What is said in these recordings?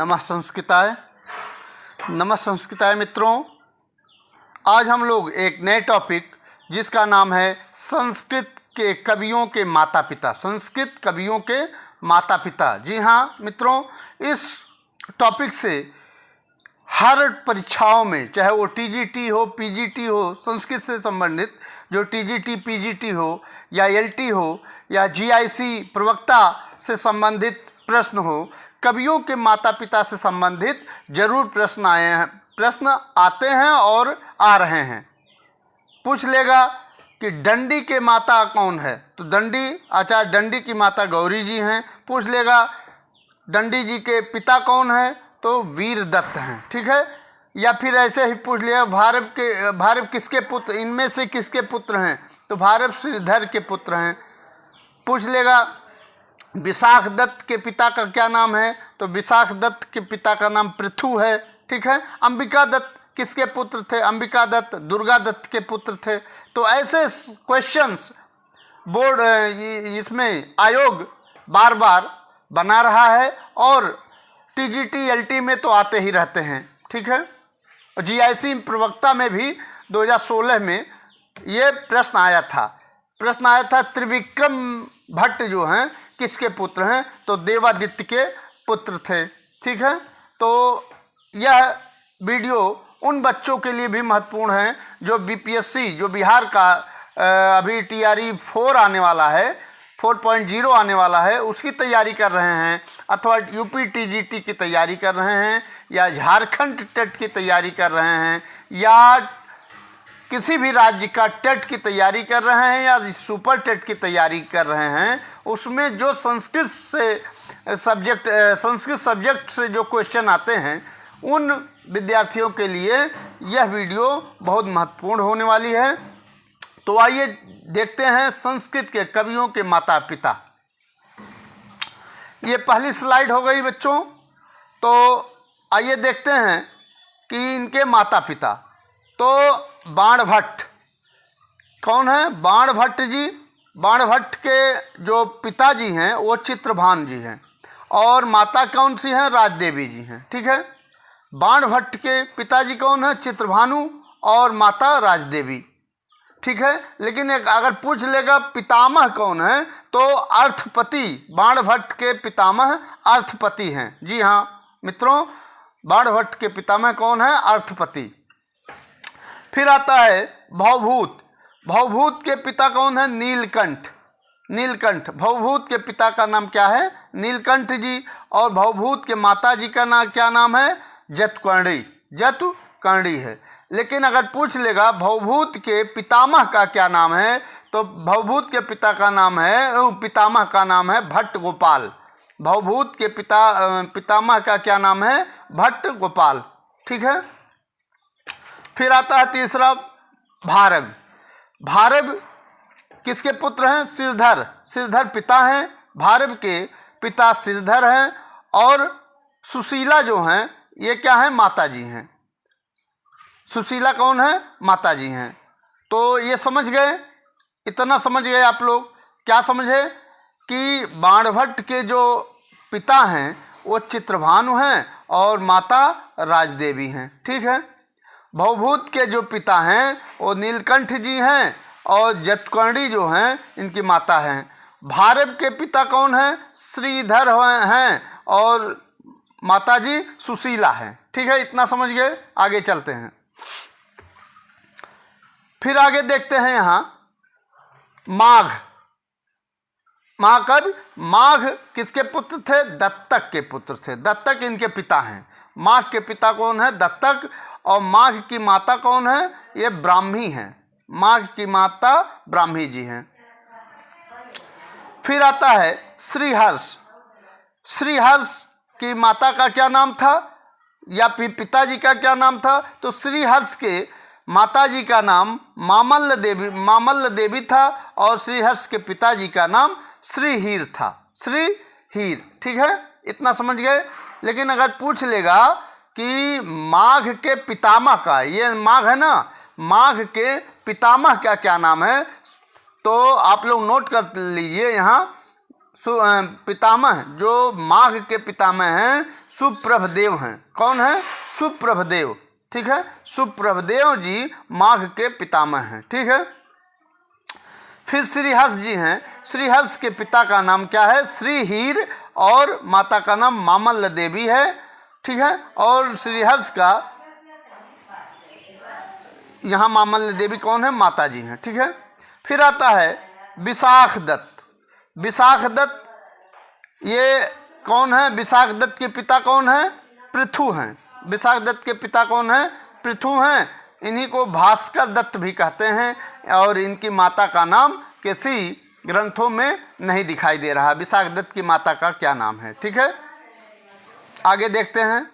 नमः संस्कृताय मित्रों, आज हम लोग एक नए टॉपिक जिसका नाम है संस्कृत के कवियों के माता पिता। संस्कृत कवियों के माता पिता। जी हाँ मित्रों, इस टॉपिक से हर परीक्षाओं में, चाहे वो टीजीटी हो, पीजीटी हो, संस्कृत से संबंधित जो टीजीटी पीजीटी हो या एलटी हो या जीआईसी प्रवक्ता से संबंधित प्रश्न हो, कवियों के माता पिता से संबंधित जरूर प्रश्न आते हैं और आ रहे हैं। पूछ लेगा कि दंडी के माता कौन है, तो दंडी आचार्य दंडी की माता गौरी जी हैं। पूछ लेगा दंडी जी के पिता कौन है, तो वीर दत्त हैं। ठीक है। या फिर ऐसे ही पूछ लिया भारव किसके पुत्र, इनमें से किसके पुत्र हैं, तो भारव श्रीधर के पुत्र हैं। पूछ लेगा विशाख दत्त के पिता का क्या नाम है, तो विशाख दत्त के पिता का नाम पृथु है। ठीक है। अंबिका दत्त किसके पुत्र थे, अंबिका दत्त दुर्गा दत्त के पुत्र थे। तो ऐसे क्वेश्चंस बोर्ड इसमें आयोग बार बार बना रहा है और टीजीटी एलटी में तो आते ही रहते हैं। ठीक है। जीआईसी प्रवक्ता में भी 2016 में ये प्रश्न आया था त्रिविक्रम भट्ट जो हैं किसके पुत्र हैं, तो देवादित्य के पुत्र थे। ठीक है। तो यह वीडियो उन बच्चों के लिए भी महत्वपूर्ण है जो बीपीएससी, जो बिहार का अभी टीआरई 4 आने वाला है, 4.0 आने वाला है, उसकी तैयारी कर रहे हैं, अथवा यूपी टीजीटी की तैयारी कर रहे हैं, या झारखंड टेट की तैयारी कर रहे हैं, या किसी भी राज्य का टेट की तैयारी कर रहे हैं, या सुपर टेट की तैयारी कर रहे हैं। उसमें जो संस्कृत सब्जेक्ट से जो क्वेश्चन आते हैं, उन विद्यार्थियों के लिए यह वीडियो बहुत महत्वपूर्ण होने वाली है। तो आइए देखते हैं संस्कृत के कवियों के माता पिता। ये पहली स्लाइड हो गई बच्चों। तो आइए देखते हैं कि इनके माता पिता। तो बाणभट्ट कौन है, बाणभट्ट जी। बाणभट्ट के जो पिताजी हैं वो चित्रभान जी हैं, और माता कौन सी हैं, राजदेवी जी हैं। ठीक है। बाणभट्ट के पिताजी कौन है, चित्रभानु, और माता राजदेवी। ठीक है। लेकिन एक अगर पूछ लेगा पितामह कौन है, तो अर्थपति, बाणभट्ट के पितामह अर्थपति हैं। जी हाँ मित्रों, बाणभट्ट के पितामह कौन है, अर्थपति। फिर आता है भवभूत। भवभूत के पिता कौन है, नीलकंठ। भवभूत के पिता का नाम क्या है, नीलकंठ जी। और भवभूत के माता जी का नाम क्या नाम है, जतुकर्णी है। लेकिन अगर पूछ लेगा भवभूत के पितामह का क्या नाम है, तो भवभूत के पितामह का नाम है भट्ट गोपाल। भवभूत के पितामह का क्या नाम है, भट्ट गोपाल। ठीक है। फिर आता है तीसरा भारव। भारव किसके पुत्र हैं, सिरधर पिता हैं। भारव के पिता सिरधर हैं, और सुशीला जो हैं ये क्या है, माता जी हैं। सुशीला कौन है, माता जी हैं। तो ये समझ गए, इतना समझ गए आप लोग। क्या समझे कि बाणभट्ट के जो पिता हैं वो चित्रभानु हैं और माता राजदेवी हैं। ठीक है। भवभूत के जो पिता हैं वो नीलकंठ जी हैं, और जतुकर्णी जो हैं इनकी माता हैं। भारव के पिता कौन हैं, श्रीधर हैं, और माता जी सुशीला हैं। ठीक है। इतना समझ गए। आगे चलते हैं। फिर आगे देखते हैं यहाँ माघ किसके पुत्र थे, दत्तक के पुत्र थे। दत्तक इनके पिता हैं। माघ के पिता कौन है, दत्तक। और माघ की माता कौन है, ये ब्राह्मी हैं। माघ की माता ब्राह्मी जी हैं। फिर आता है श्रीहर्ष की माता का क्या नाम था, या फिर पिताजी का क्या नाम था, तो श्रीहर्ष के माताजी का नाम मामल्ल देवी था, और श्रीहर्ष के पिताजी का नाम श्रीहीर था। श्रीहीर। ठीक है। इतना समझ गए। लेकिन अगर पूछ लेगा कि माघ के पितामह का, ये माघ है ना, माघ के पितामह का क्या नाम है, तो आप लोग नोट कर लीजिए यहाँ पितामह जो माघ के पितामह हैं सुप्रभदेव हैं। कौन है? सुप्रभदेव। ठीक है, सुप्रभदेव जी माघ के पितामह हैं। ठीक है, फिर श्रीहर्ष जी हैं। श्रीहर्ष के पिता का नाम क्या है? श्रीहीर, और माता का नाम मामल्ल देवी है। ठीक है, और श्रीहर्ष का यहाँ मामल्ल देवी कौन है? माता जी हैं। ठीक है, फिर आता है विशाख दत्त। विशाख दत्त ये कौन है? विशाख दत्त के पिता कौन है? पृथु हैं। विशाख दत्त के पिता कौन है? पृथु हैं। इन्हीं को भास्कर दत्त भी कहते हैं, और इनकी माता का नाम किसी ग्रंथों में नहीं दिखाई दे रहा। विशाख दत्त की माता का क्या नाम है? ठीक है, आगे देखते हैं।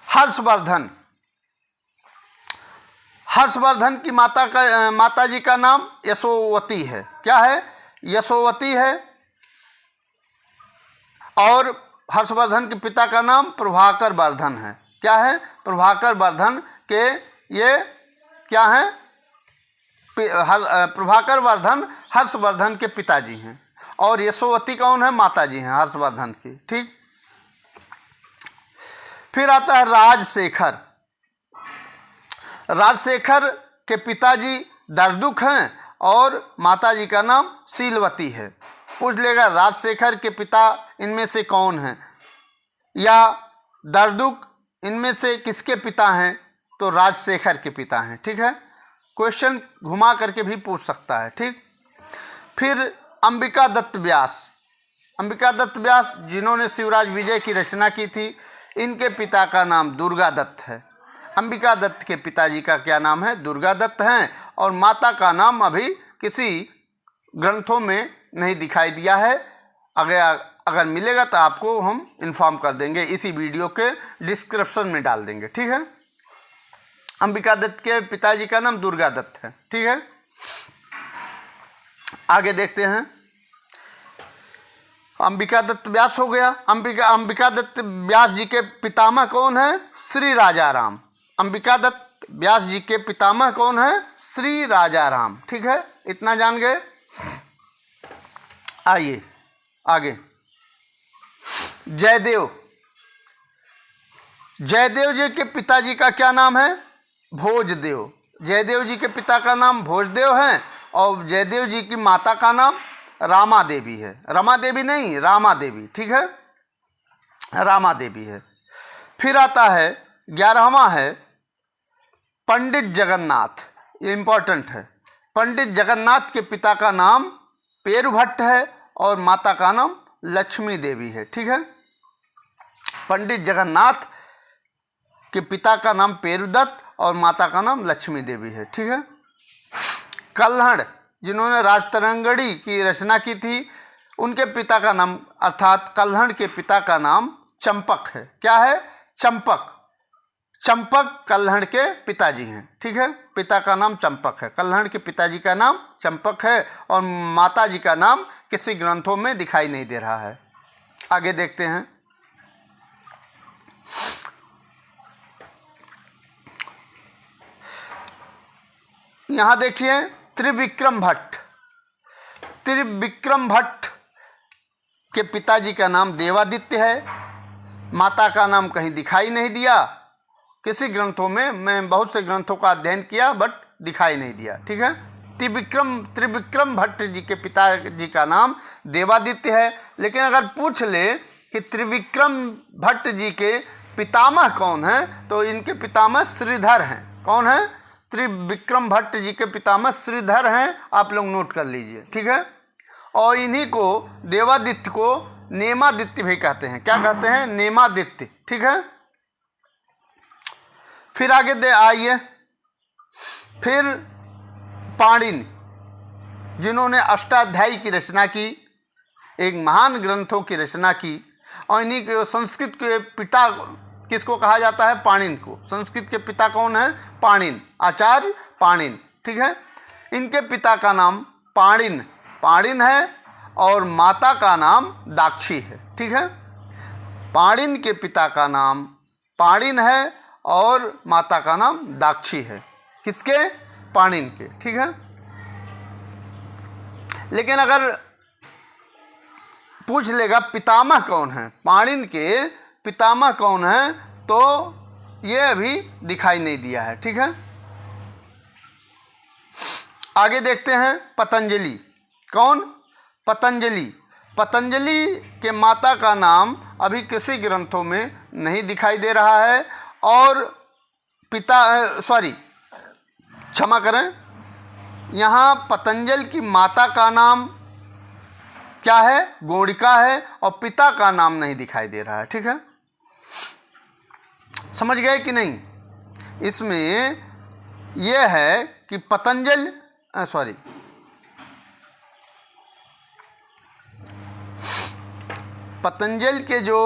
हर्षवर्धन। हर्षवर्धन की माता जी का नाम यशोवती है। क्या है? यशोवती है। और हर्षवर्धन के पिता का नाम प्रभाकर वर्धन है। क्या है? प्रभाकर वर्धन के ये क्या है? प्रभाकर वर्धन हर्षवर्धन के पिताजी हैं, और यशोवती कौन है? माता जी हैं हर्षवर्धन की। ठीक, फिर आता है राजशेखर। राजशेखर के पिताजी दर्दुक हैं, और माता जी का नाम शीलवती है। पूछ लेगा राजशेखर के पिता इनमें से कौन हैं, या दर्दुक इनमें से किसके पिता हैं? तो राजशेखर के पिता हैं। ठीक है, क्वेश्चन घुमा करके भी पूछ सकता है। ठीक, फिर अंबिका दत्त व्यास। अंबिका दत्त व्यास जिन्होंने शिवराज विजय की रचना की थी, इनके पिता का नाम दुर्गा दत्त है। अंबिका दत्त के पिताजी का क्या नाम है? दुर्गा दत्त हैं, और माता का नाम अभी किसी ग्रंथों में नहीं दिखाई दिया है। अगर मिलेगा तो आपको हम इन्फॉर्म कर देंगे, इसी वीडियो के डिस्क्रिप्शन में डाल देंगे। ठीक है, अंबिका दत्त के पिताजी का नाम दुर्गा दत्त है। ठीक है, आगे देखते हैं। अंबिका दत्त व्यास हो गया। अंबिका दत्त व्यास जी के पितामह कौन है? श्री राजा राम। अंबिका दत्त व्यास जी के पितामह कौन है? श्री राजा राम। ठीक है, इतना जान गए। आइए आगे। जयदेव। जयदेव जी के पिताजी का क्या नाम है? भोजदेव। जयदेव जी के पिता का नाम भोजदेव है, और जयदेव जी की माता का नाम रामा देवी है। रमा देवी नहीं, रामा देवी। ठीक है, रामा देवी है। फिर आता है 11वां है पंडित जगन्नाथ। ये इंपॉर्टेंट है। पंडित जगन्नाथ के पिता का नाम पेरुभट्ट है, और माता का नाम लक्ष्मी देवी है। ठीक है, पंडित जगन्नाथ के पिता का नाम पेरुदत्त, और माता का नाम लक्ष्मी देवी है। ठीक है, कल्हड़ जिन्होंने राजतरंगड़ी की रचना की थी, उनके पिता का नाम अर्थात कल्हड़ के पिता का नाम चंपक है। क्या है? चंपक। चंपक कल्हड़ के पिताजी हैं। ठीक है, पिता का नाम चंपक है। कल्हड़ के पिताजी का नाम चंपक है, और माता जी का नाम किसी ग्रंथों में दिखाई नहीं दे रहा है। आगे देखते हैं। यहाँ देखिए त्रिविक्रम भट्ट। त्रिविक्रम भट्ट के पिताजी का नाम देवादित्य है। माता का नाम कहीं दिखाई नहीं दिया किसी ग्रंथों में। मैं बहुत से ग्रंथों का अध्ययन किया, बट दिखाई नहीं दिया। ठीक है, त्रिविक्रम भट्ट जी के पिताजी का नाम देवादित्य है। लेकिन अगर पूछ ले कि त्रिविक्रम भट्ट जी के पितामह कौन हैं, तो इनके पितामह श्रीधर हैं। कौन है? त्रिविक्रम भट्ट जी के पितामह श्रीधर हैं। आप लोग नोट कर लीजिए। ठीक है, और इन्हीं को देवादित्य को नेमादित्य भी कहते हैं। क्या कहते हैं? नेमादित्य। ठीक है, फिर आगे आइए। फिर पाणिनि जिन्होंने अष्टाध्यायी की रचना की, एक महान ग्रंथों की रचना की, और इन्हीं के संस्कृत के पिता किसको कहा जाता है? पाणिनि को। संस्कृत के पिता कौन है? पाणिनि, आचार्य पाणिनि। ठीक है, इनके पिता का नाम पाणिनि है, और माता का नाम दाक्षी है। ठीक है, पाणिनि के पिता का नाम पाणिनि है, और माता का नाम दाक्षी है। किसके? पाणिनि के। ठीक है, लेकिन अगर पूछ लेगा पितामह कौन है, पाणिनि के पितामह कौन है, तो ये अभी दिखाई नहीं दिया है। ठीक है, आगे देखते हैं पतंजलि। कौन? पतंजलि। पतंजलि के माता का नाम अभी किसी ग्रंथों में नहीं दिखाई दे रहा है, और क्षमा करें, यहाँ पतंजल की माता का नाम क्या है? गौड़िका है, और पिता का नाम नहीं दिखाई दे रहा है। ठीक है, समझ गए कि नहीं? इसमें यह है कि पतंजल के जो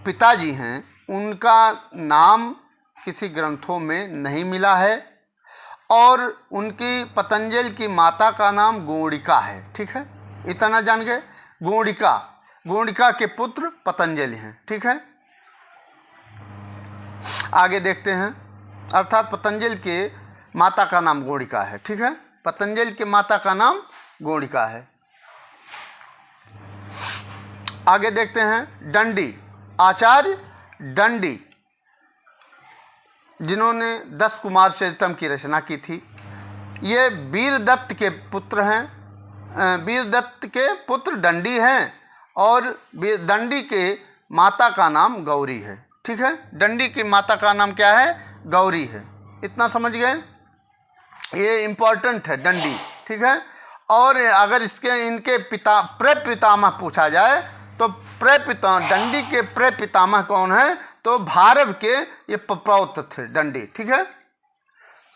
पिताजी हैं उनका नाम किसी ग्रंथों में नहीं मिला है, और उनकी पतंजल की माता का नाम गौड़िका है। ठीक है, इतना जान गए। गौड़िका के पुत्र पतंजलि हैं। ठीक है, आगे देखते हैं, अर्थात पतंजल के माता का नाम गौड़िका है। ठीक है, पतंजल के माता का नाम गौड़िका है। आगे देखते हैं दंडी, आचार्य दंडी, जिन्होंने 10 कुमार चरितम की रचना की थी। ये वीरदत्त के पुत्र हैं, वीरदत्त के पुत्र दंडी हैं, और दंडी के माता का नाम गौरी है। ठीक है, दंडी की माता का नाम क्या है? गौरी है। इतना समझ गए? ये इम्पोर्टेंट है दंडी। ठीक है, और अगर इनके प्रपितामह पूछा जाए तो दंडी के प्रपितामह कौन है? तो भारव के ये पौत्र थे दंडी। ठीक है,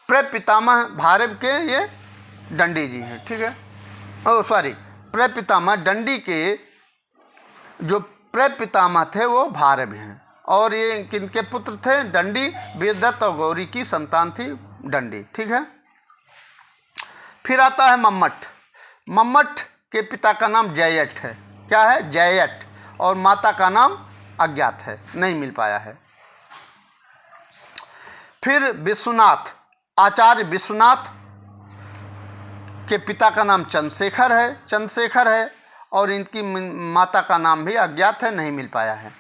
प्रपितामह भारव के ये दंडी जी हैं। ठीक है, प्रपितामह दंडी के जो प्रपितामह थे वो भारव हैं, और ये किनके पुत्र थे? दंडी, वीरदत्त और गौरी की संतान थी दंडी। ठीक है, फिर आता है मम्मट। मम्मट के पिता का नाम जयट है। क्या है? जयट, और माता का नाम अज्ञात है, नहीं मिल पाया है। फिर विश्वनाथ, आचार्य विश्वनाथ के पिता का नाम चंद्रशेखर है, और इनकी माता का नाम भी अज्ञात है, नहीं मिल पाया है।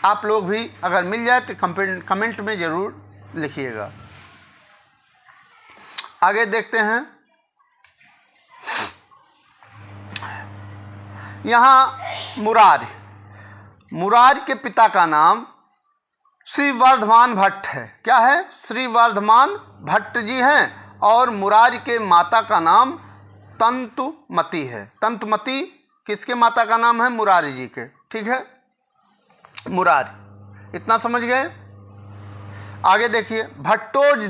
आप लोग भी अगर मिल जाए तो कमेंट में ज़रूर लिखिएगा। आगे देखते हैं, यहाँ मुरारी के पिता का नाम श्री वर्धमान भट्ट है। क्या है? श्री वर्धमान भट्ट जी हैं, और मुरारी के माता का नाम तंतुमती है। तंतुमती किसके माता का नाम है? मुरारी जी के। ठीक है, मुरारी, इतना समझ गए। आगे देखिए भट्टोज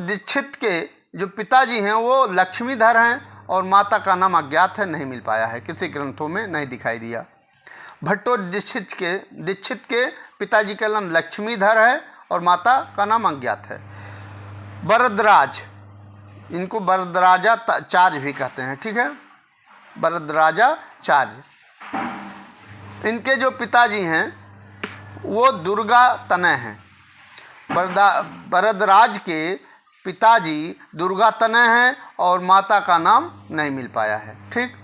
दीक्षित के जो पिताजी हैं वो लक्ष्मीधर हैं, और माता का नाम अज्ञात है, नहीं मिल पाया है, किसी ग्रंथों में नहीं दिखाई दिया। भट्टोज दीक्षित के पिताजी का नाम लक्ष्मीधर है, और माता का नाम अज्ञात है। वरदराज, इनको वरदराजाचार्य भी कहते हैं। ठीक है, वरदराजाचार्य, इनके जो पिताजी हैं वो दुर्गा तनय हैं। वरदराज के पिताजी दुर्गा तनय हैं, और माता का नाम नहीं मिल पाया है। ठीक,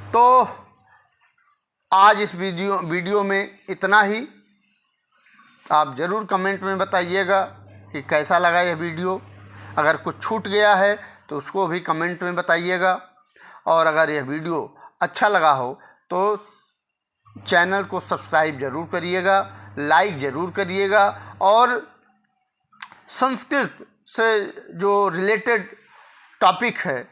तो आज इस वीडियो में इतना ही। आप ज़रूर कमेंट में बताइएगा कि कैसा लगा यह वीडियो। अगर कुछ छूट गया है तो उसको भी कमेंट में बताइएगा, और अगर यह वीडियो अच्छा लगा हो तो चैनल को सब्सक्राइब ज़रूर करिएगा, लाइक ज़रूर करिएगा, और संस्कृत से जो रिलेटेड टॉपिक है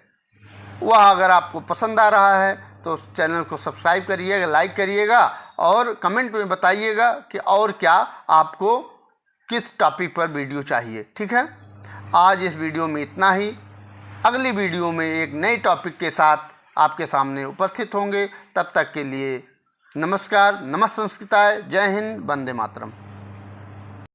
वह अगर आपको पसंद आ रहा है तो उस चैनल को सब्सक्राइब करिएगा, लाइक करिएगा, और कमेंट में बताइएगा कि और क्या आपको किस टॉपिक पर वीडियो चाहिए। ठीक है, आज इस वीडियो में इतना ही। अगली वीडियो में एक नए टॉपिक के साथ आपके सामने उपस्थित होंगे। तब तक के लिए नमस्कार, नमः संस्कृताय, जय हिंद, वंदे मातरम।